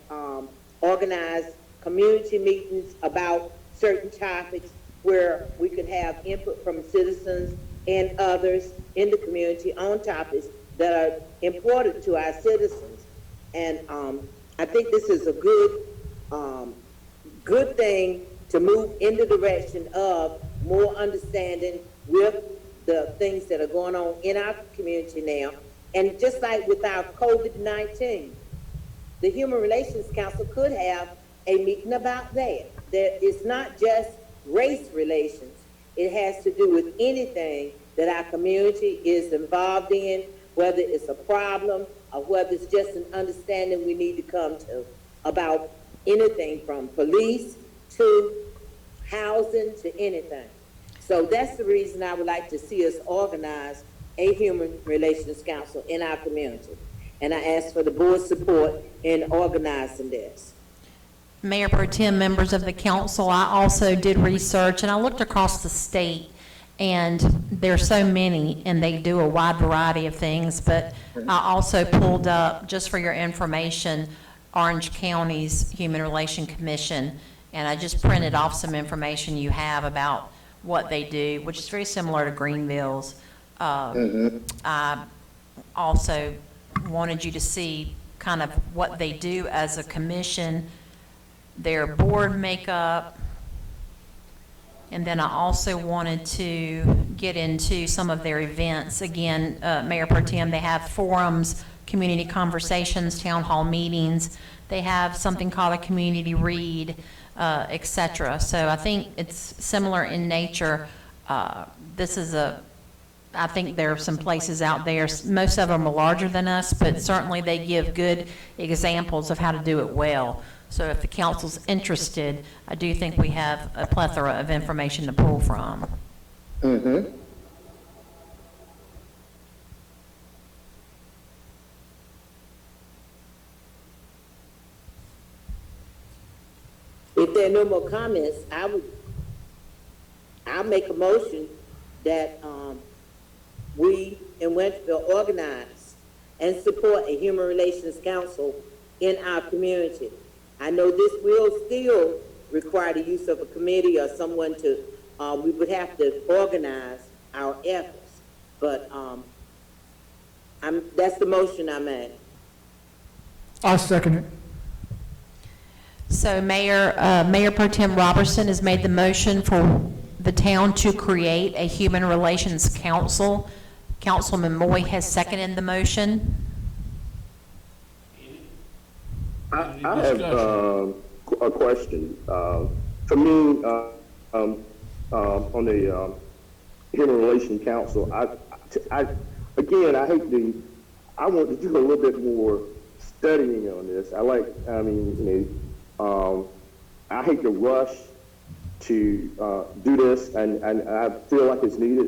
organize community meetings about certain topics where we could have input from citizens and others in the community on topics that are important to our citizens. And I think this is a good thing to move in the direction of more understanding with the things that are going on in our community now. And just like with our COVID-19, the Human Relations Council could have a meeting about that. That it's not just race relations. It has to do with anything that our community is involved in, whether it's a problem or whether it's just an understanding we need to come to about anything from police to housing to anything. So that's the reason I would like to see us organize a Human Relations Council in our community. And I ask for the board's support in organizing this. Mayor Pro Tem, members of the council, I also did research and I looked across the state, and there are so many and they do a wide variety of things, but I also pulled up, just for your information, Orange County's Human Relation Commission, and I just printed off some information you have about what they do, which is very similar to Greenville's. I also wanted you to see kind of what they do as a commission, their board makeup, and then I also wanted to get into some of their events. Again, Mayor Pro Tem, they have forums, community conversations, town hall meetings. They have something called a community read, et cetera. So I think it's similar in nature. I think there are some places out there, most of them are larger than us, but certainly they give good examples of how to do it well. So if the council's interested, I do think we have a plethora of information to pull from. Mm-hmm. If there are no more comments, I'll make a motion that we in Winterville organize and support a Human Relations Council in our community. I know this will still require the use of a committee or someone to, we would have to organize our efforts, but that's the motion I made. I second it. So Mayor Pro Tem Robertson has made the motion for the town to create a Human Relations Council. Councilman Moy has seconded the motion. I have a question. For me, on the Human Relations Council, I want to do a little bit more studying on this. I hate to rush to do this, and I feel like it's needed.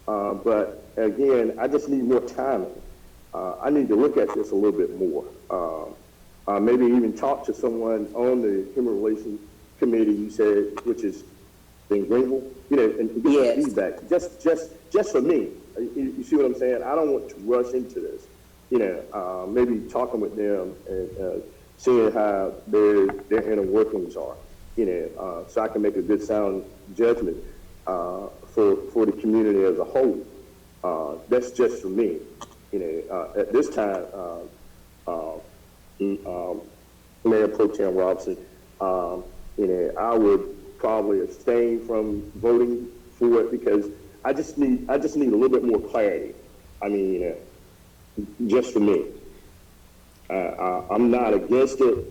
But again, I just need more time. I need to look at this a little bit more. Maybe even talk to someone on the Human Relations Committee, you said, which is in Greenville, and get Yes. some feedback. Just for me. You see what I'm saying? I don't want to rush into this. Maybe talking with them and seeing how their inner workings are. So I can make a good sound judgment for the community as a whole. That's just for me. At this time, Mayor Pro Tem Robinson, I would probably abstain from voting for it because I just need a little bit more clarity. I mean, just for me. I'm not against it,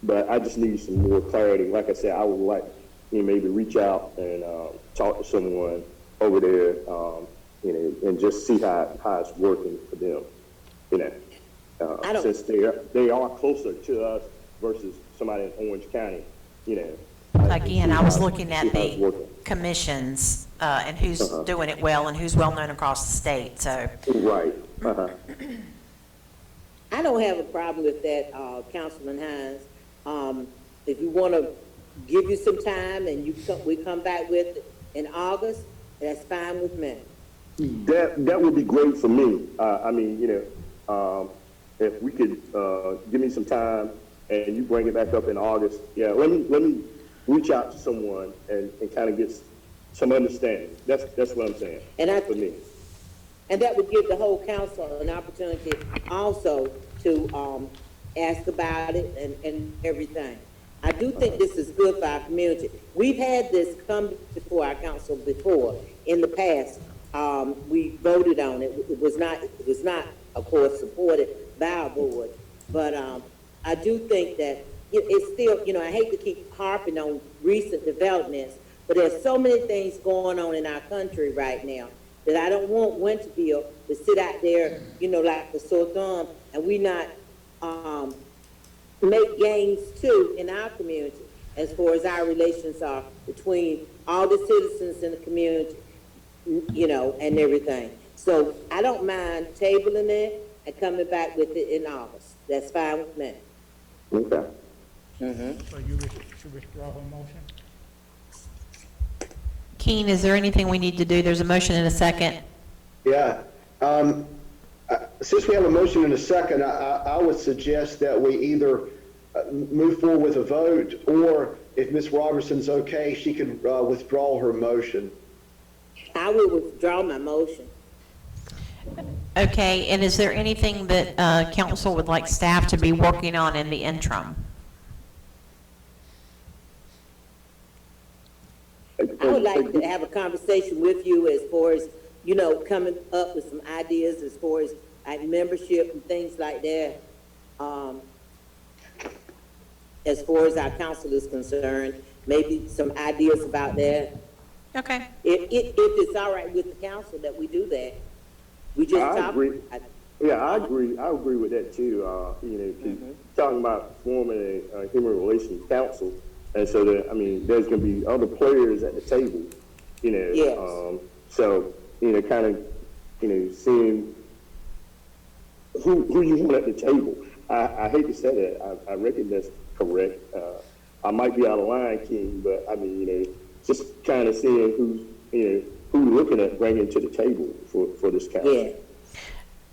but I just need some more clarity. Like I said, I would like maybe reach out and talk to someone over there, and just see how it's working for them. Since they are closer to us versus somebody in Orange County. Again, I was looking at see how it's the working. commissions and who's doing it well and who's well-known across the state, so. Right. I don't have a problem with that, Councilman Hines. If you want to give you some time and we come back with it in August, that's fine with me. That would be great for me. If we could give me some time and you bring it back up in August, let me reach out to someone and kind of get some understanding. That's what I'm saying. For me. And that would give the whole council an opportunity also to ask about it and everything. I do think this is good for our community. We've had this come before our council before in the past. We voted on it. It was not, of course, supported by our board. But I do think that it's still, I hate to keep harping on recent developments, but there's so many things going on in our country right now that I don't want Winterville to sit out there, like the sore thumb, and we not make gains too in our community as far as our relations are between all the citizens in the community, and everything. So I don't mind tabling it and coming back with it in August. That's fine with me. Okay. So you should withdraw her motion? Keen, is there anything we need to do? There's a motion and a second. Yeah. Since we have a motion and a second, I would suggest that we either move forward with a vote, or if Ms. Robertson's okay, she could withdraw her motion. I will withdraw my motion. Okay, and is there anything that council would like staff to be working on in the interim? I would like to have a conversation with you as far as, coming up with some ideas as far as like membership and things like that. As far as our council is concerned, maybe some ideas about that. Okay. If it's all right with the council that we do that. We just I talk. agree. I agree. I agree with that too. Talking about forming a human relations council, and so that there's going to be other players at the table. Yes. So kind of seeing who you want at the table. I hate to say that. I reckon that's correct. I might be out of line, King, but just kind of seeing who we're looking at bringing to the table for this council. Yeah.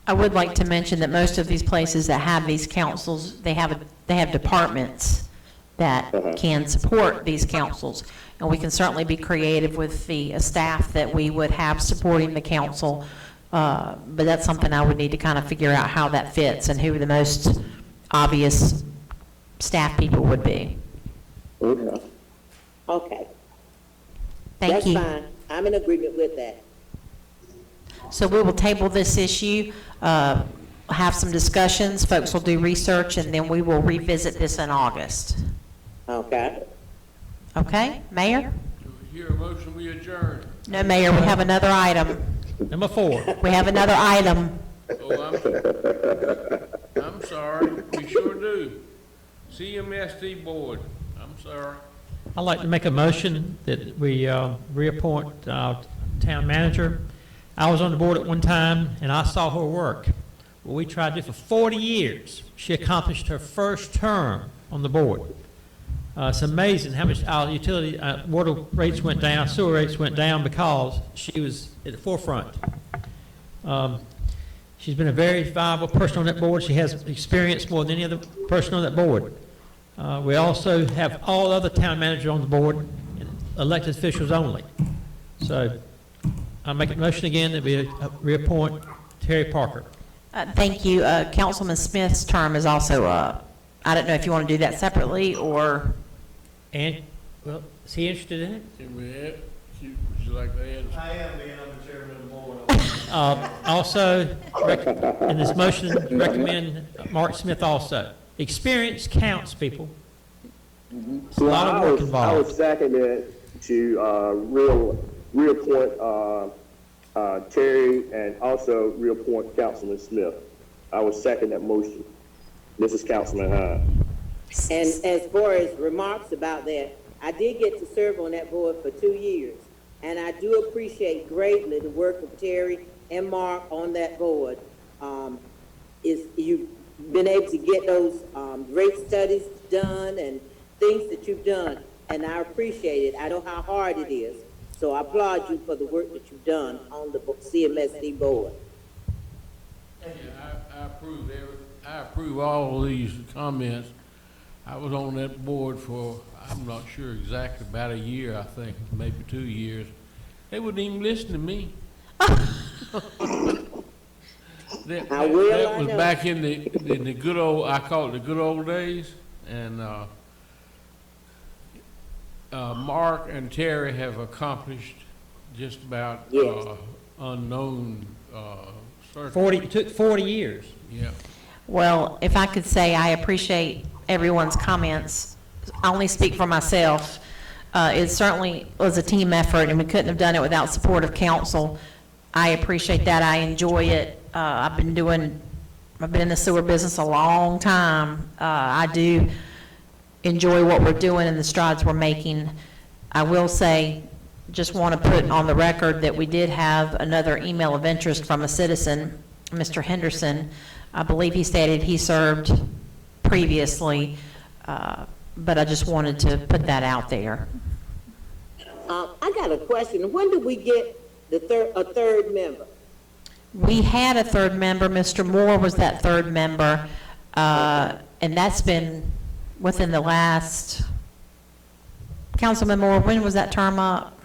I would like to mention that most of these places that have these councils, they have departments that can support these councils. And we can certainly be creative with the staff that we would have supporting the council. But that's something I would need to kind of figure out how that fits and who the most obvious staff people would be. Okay. Okay. Thank you. That's fine. I'm in agreement with that. So we will table this issue, have some discussions, folks will do research, and then we will revisit this in August. Okay. Okay, Mayor? Do we hear a motion, we adjourn? No, Mayor, we have another item. Number 4. We have another item. Oh, I'm sorry, we sure do. CMSD Board, I'm sorry. I'd like to make a motion that we reappoint our town manager. I was on the board at one time, and I saw her work. Well, we tried to do for 40 years. She accomplished her first term on the board. It's amazing how much our utility, water rates went down, sewer rates went down because she was at the forefront. She's been a very valuable person on that board. She has experience more than any other person on that board. We also have all other town managers on the board, and elected officials only. So I make a motion again that we reappoint Terry Parker. Thank you. Councilman Smith's term is also up. I don't know if you want to do that separately or... And, well, is he interested in it? Can we add, would you like to add? I am being on the chairman of the board. Also, in this motion, recommend Mark Smith also. Experience counts, people. It's a lot of work I involved. would second it to reappoint Terry and also reappoint Councilman Smith. I would second that motion. This is Councilman Hine. And as far as remarks about that, I did get to serve on that board for 2 years. And I do appreciate greatly the work of Terry and Mark on that board. You've been able to get those rate studies done and things that you've done. And I appreciate it. I know how hard it is. So I applaud you for the work that you've done on the CMSD board. Yeah, I approve all of these comments. I was on that board for, I'm not sure exactly, about a year, I think, maybe 2 years. They wouldn't even listen to me. That was back in the good old, I call it the good old days. And Mark and Terry have accomplished just about unknown It took 40 years. Yeah. Well, if I could say, I appreciate everyone's comments. I only speak for myself. It certainly was a team effort, and we couldn't have done it without support of council. I appreciate that. I enjoy it. I've been in the sewer business a long time. I do enjoy what we're doing and the strides we're making. I will say, just want to put on the record that we did have another email of interest from a citizen, Mr. Henderson. I believe he stated he served previously, but I just wanted to put that out there. I got a question. When did we get a third member? We had a third member. Mr. Moore was that third member, and that's been within the last, Councilman Moore, when was that term up?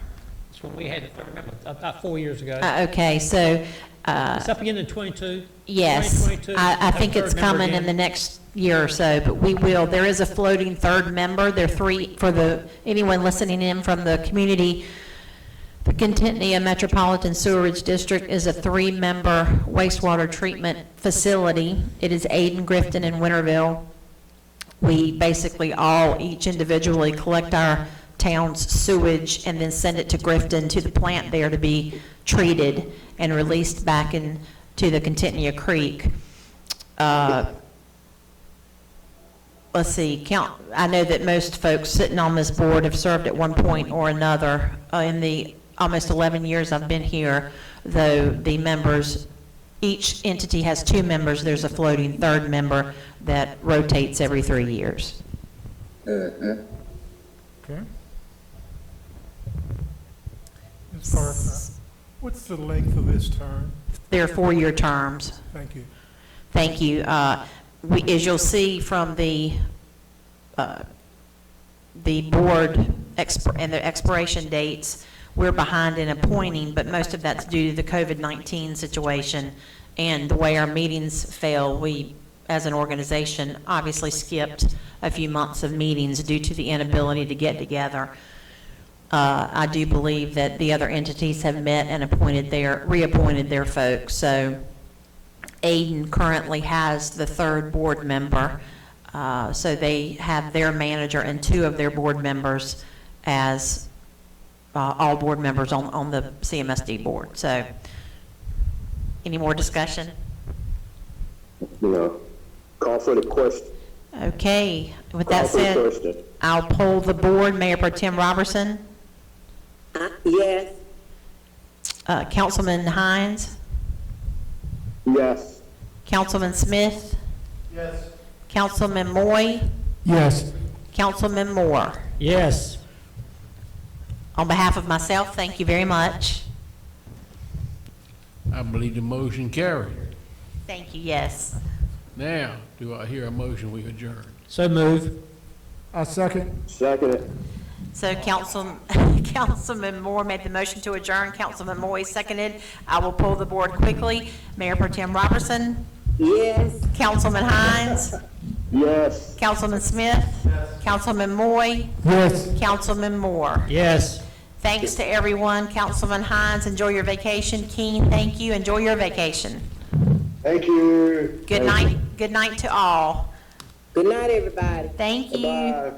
That's when we had the third member, about 4 years ago. Okay, so. It's up again in 22. Yes, 2022. I think it's Third member coming in again. the next year or so, but we will. There is a floating third member. There are three, for anyone listening in from the community, the Kentucky Metropolitan Sewerage District is a 3-member wastewater treatment facility. It is Aden, Grifton, and Winterville. We basically each individually collect our town's sewage and then send it to Grifton, to the plant there, to be treated and released back into the Kentucky Creek. Let's see, I know that most folks sitting on this board have served at one point or another. In the almost 11 years I've been here, though, the members, each entity has 2 members, there's a floating third member that rotates every 3 years. Okay. Ms. Parker, what's the length of this term? They're 4-year terms. Thank you. Thank you. As you'll see from the board and the expiration dates, we're behind in appointing, but most of that's due to the COVID-19 situation and the way our meetings fell. We, as an organization, obviously skipped a few months of meetings due to the inability to get together. I do believe that the other entities have met and reappointed their folks. So Aden currently has the 3rd board member. So they have their manager and 2 of their board members as all board members on the CMSD board. So any more discussion? No. Call for the question. Okay. With that Call for the said, question. I'll poll the board. Mayor Pro Tem Robertson, Yes. Councilman Hines, Yes. Councilman Smith, Yes. Councilman Moy, Yes. Councilman Moore. Yes. On behalf of myself, thank you very much. I believe the motion carried. Thank you, yes. Now, do I hear a motion we adjourn? So move. I second. Second it. So Councilman Moore made the motion to adjourn, Councilman Moy seconded. I will pull the board quickly. Mayor Pro Tem Robertson, Yes. Councilman Hines, Yes. Councilman Smith, Councilman Moy, Yes. Councilman Moore. Yes. Thanks to everyone. Councilman Hines, enjoy your vacation. Keen, thank you. Enjoy your vacation. Thank you. Good night. Good night to all. Good night, everybody. Thank you. Bye.